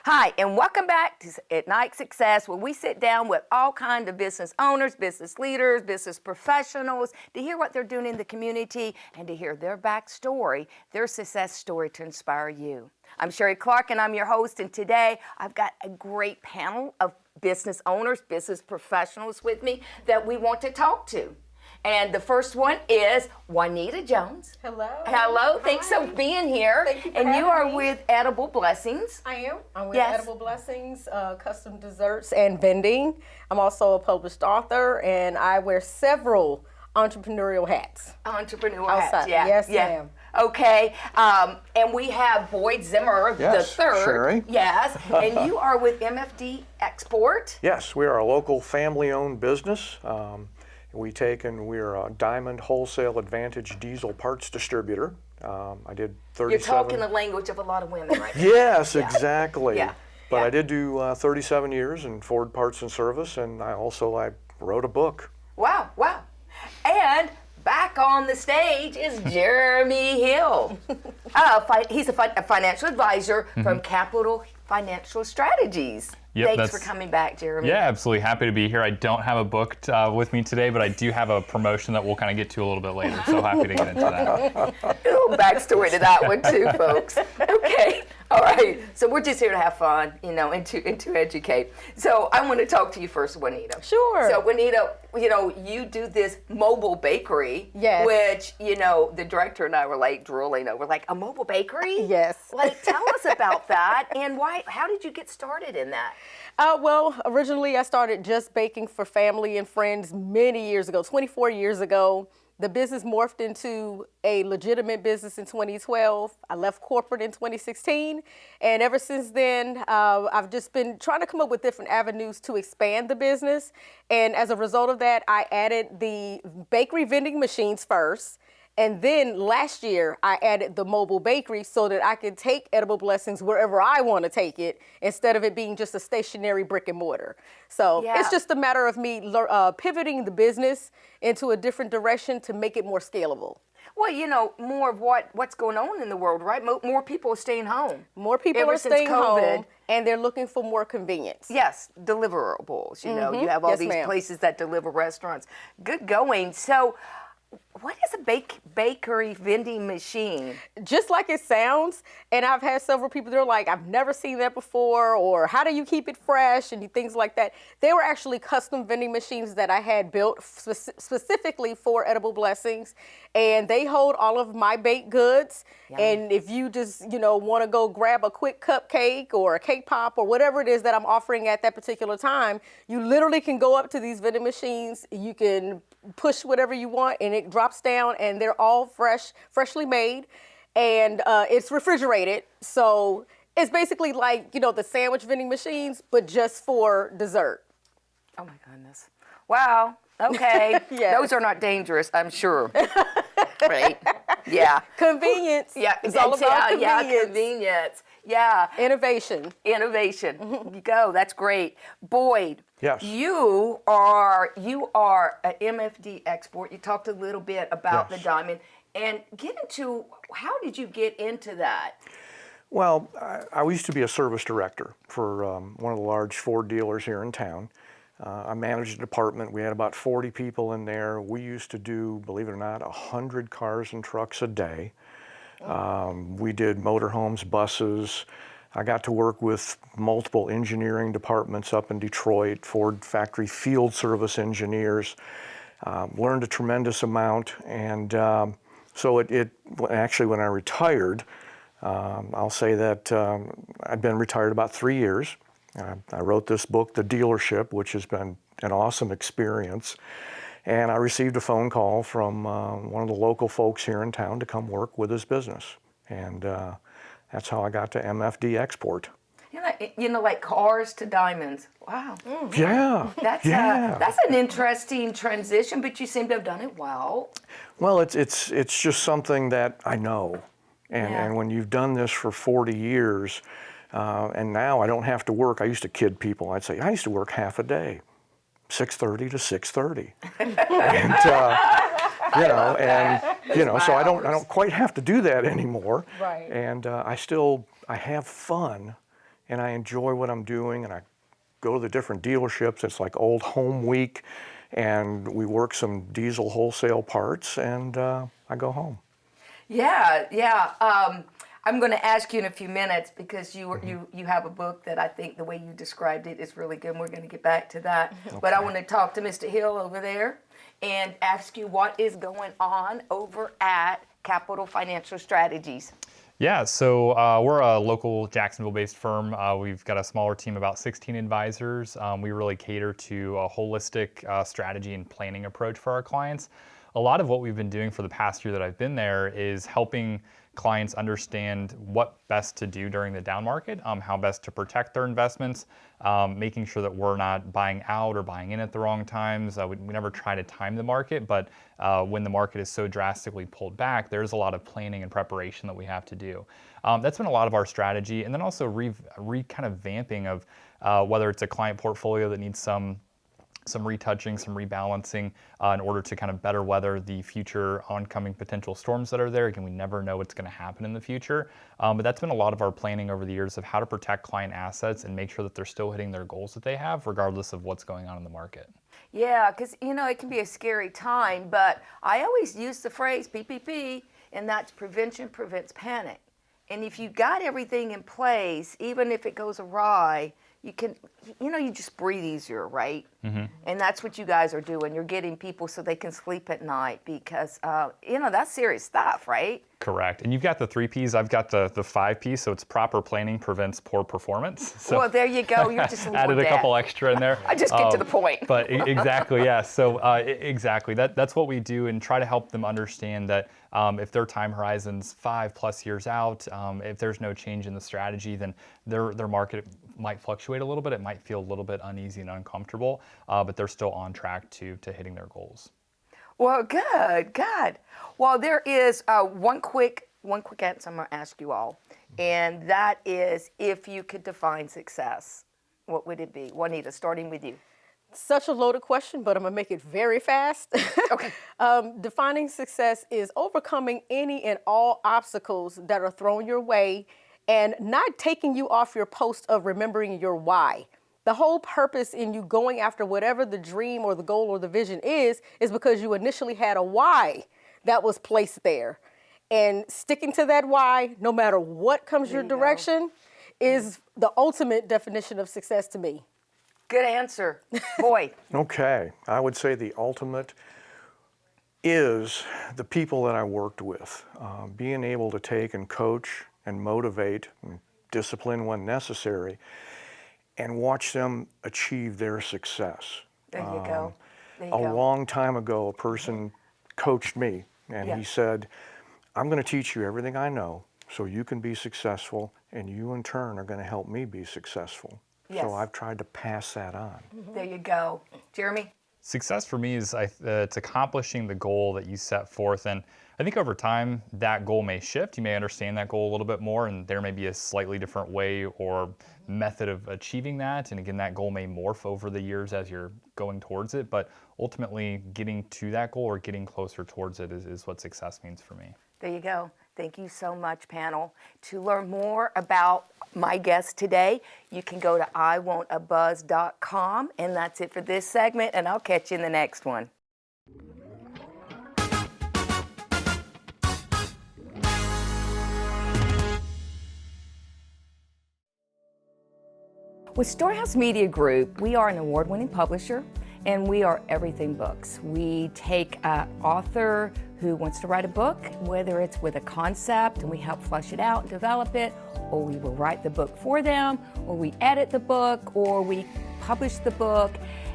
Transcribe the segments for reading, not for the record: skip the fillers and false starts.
Hi, and welcome back to Ignite Success, where we sit down with all kinds of business owners, business leaders, business professionals to hear what they're doing in the community and to hear their backstory, their success story to inspire you. I'm Sherrie Clark, and I'm your host, and today I've got a great panel of business owners, business professionals with me that we want to talk to. And the first one is Juanita Jones. Hello. Hello. Thanks for being here. Thank you for and you are having me. with Edible Blessings. I am. I'm with Yes. Edible Blessings, custom desserts and vending. I'm also a published author, and I wear several entrepreneurial hats. Entrepreneurial Outside. hats. Yeah. Yes, yeah. ma'am. Okay. And we have Boyd Zimmer Yes, the III. Sherrie. Yes. And you are with MFD Export. Yes, we are a local family-owned business. We're a Diamond Wholesale Advantage diesel parts distributor. I did 37. You're talking the language of a lot of women right now. Yes, Yeah. exactly. Yeah. But Yeah. I did do 37 years in Ford Parts and Service, and I wrote a book. Wow. Wow. And back on the stage is Jeremy Hill. He's a financial advisor from Capital Financial Strategies. Yep, Thanks for coming back, Jeremy. Yeah, absolutely happy to be here. I don't have a book with me today, but I do have a promotion that we'll kind of get to a little bit later, so happy to get into that. A little backstory to that one too, folks. Okay, all right. So we're just here to have fun, and to educate. So I want to talk to you first, Juanita. Sure. So Juanita, you do this mobile bakery. Yes. Which, the director and I were like drooling over, like, a mobile bakery? Yes. Like, tell us about that and why. How did you get started in that? Well, originally I started just baking for family and friends many years ago, 24 years ago. The business morphed into a legitimate business in 2012. I left corporate in 2016. And ever since then, I've just been trying to come up with different avenues to expand the business. And as a result of that, I added the bakery vending machines first. And then last year, I added the mobile bakery so that I could take Edible Blessings wherever I want to take it instead of it being just a stationary brick and mortar. So Yeah. it's just a matter of me pivoting the business into a different direction to make it more scalable. Well, more of what's going on in the world, right? More people are staying home. More people Ever are since staying COVID. home and they're looking for more convenience. Yes, deliverables. You have all Yes, these ma'am. places that deliver restaurants. Good going. So, what is a bakery vending machine? Just like it sounds, and I've had several people that are like, I've never seen that before, or how do you keep it fresh, and things like that. They were actually custom vending machines that I had built specifically for Edible Blessings, and they hold all of my baked goods. Yum. And if you just, want to go grab a quick cupcake or a cake pop or whatever it is that I'm offering at that particular time, you literally can go up to these vending machines, you can push whatever you want, and it drops down, and they're all freshly made, and it's refrigerated. So it's basically like, the sandwich vending machines, but just for dessert. Oh my goodness. Wow. Okay. Yes. Those are not dangerous, I'm sure. Right? Yeah. Convenience. Yeah. It's all about convenience. Yeah, convenience. Yeah. Innovation. Innovation. You go. That's great. Boyd. Yes. You are an MFD Export. You talked a little bit about Yes. the diamond, and get into how did you get into that? Well, I used to be a service director for one of the large Ford dealers here in town. I managed a department. We had about 40 people in there. We used to do, believe it or not, 100 cars and trucks a day. We did motorhomes, buses. I got to work with multiple engineering departments up in Detroit, Ford factory field service engineers. Learned a tremendous amount, and so it actually, when I retired, I'll say that I'd been retired about 3 years. I wrote this book, The Dealership, which has been an awesome experience. And I received a phone call from one of the local folks here in town to come work with his business. And that's how I got to MFD Export. Like cars to diamonds. Wow. Yeah. That's an interesting transition, but you seem to have done it well. Well, it's just something that I know. Yeah. And when you've done this for 40 years, and now I don't have to work. I used to kid people. I'd say, I used to work half a day, 6:30 to 6:30. And, so I don't quite have to do that anymore. Right. And I have fun and I enjoy what I'm doing, and I go to the different dealerships. It's like Old Home Week, and we work some diesel wholesale parts, and I go home. Yeah. I'm going to ask you in a few minutes because you have a book that I think the way you described it is really good, and we're going to get back to that. Okay. But I want to talk to Mr. Hill over there and ask you what is going on over at Capital Financial Strategies. Yeah, so we're a local Jacksonville-based firm. We've got a smaller team, about 16 advisors. We really cater to a holistic strategy and planning approach for our clients. A lot of what we've been doing for the past year that I've been there is helping clients understand what best to do during the down market, how best to protect their investments, making sure that we're not buying out or buying in at the wrong times. We never try to time the market, but when the market is so drastically pulled back, there's a lot of planning and preparation that we have to do. That's been a lot of our strategy, and then also kind of vamping of whether it's a client portfolio that needs some retouching, some rebalancing in order to kind of better weather the future oncoming potential storms that are there. Again, we never know what's going to happen in the future, but that's been a lot of our planning over the years of how to protect client assets and make sure that they're still hitting their goals that they have regardless of what's going on in the market. Yeah, because, it can be a scary time, but I always use the phrase PPP, and that's prevention prevents panic. And if you got everything in place, even if it goes awry, you can, you just breathe easier, right? Mm-hmm. And that's what you guys are doing. You're getting people so they can sleep at night because, that's serious stuff, right? Correct. And you've got the 3 Ps. I've got the 5 Ps. So it's proper planning prevents poor performance. So well, there you go. You're just added a couple extra in there. I just get to the point. But exactly, yeah. So exactly, that's what we do, and try to help them understand that if their time horizon's 5+ years out, if there's no change in the strategy, then their market might fluctuate a little bit. It might feel a little bit uneasy and uncomfortable, but they're still on track to hitting their goals. Well, good. Well, there is one quick answer I'm going to ask you all, and that is, if you could define success, what would it be? Juanita, starting with you. Such a loaded question, but I'm going to make it very fast. Okay. Defining success is overcoming any and all obstacles that are thrown your way and not taking you off your post of remembering your why. The whole purpose in you going after whatever the dream or the goal or the vision is because you initially had a why that was placed there. And sticking to that why, no matter what comes your direction, is the ultimate definition of success to me. Good answer. Boyd. Okay, I would say the ultimate is the people that I worked with. Being able to take and coach and motivate and discipline when necessary, and watch them achieve their success. There you go. A long time ago, a person coached me, and he said, I'm going to teach you everything I know so you can be successful, and you in turn are going to help me be successful. Yes. So I've tried to pass that on. There you go. Jeremy? Success for me is it's accomplishing the goal that you set forth, and I think over time that goal may shift. You may understand that goal a little bit more, and there may be a slightly different way or method of achieving that. And again, that goal may morph over the years as you're going towards it, but ultimately getting to that goal or getting closer towards it is what success means for me. There you go. Thank you so much, panel. To learn more about my guest today, you can go to iwantabuzz.com, and that's it for this segment, and I'll catch you in the next one. With Storehouse Media Group, we are an award-winning publisher, and we are everything books. We take an author who wants to write a book, whether it's with a concept and we help flesh it out and develop it, or we will write the book for them, or we edit the book, or we publish the book,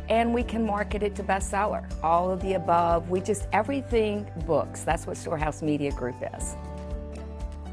and we can market it to bestseller. All of the above. We just everything books. That's what Storehouse Media Group is.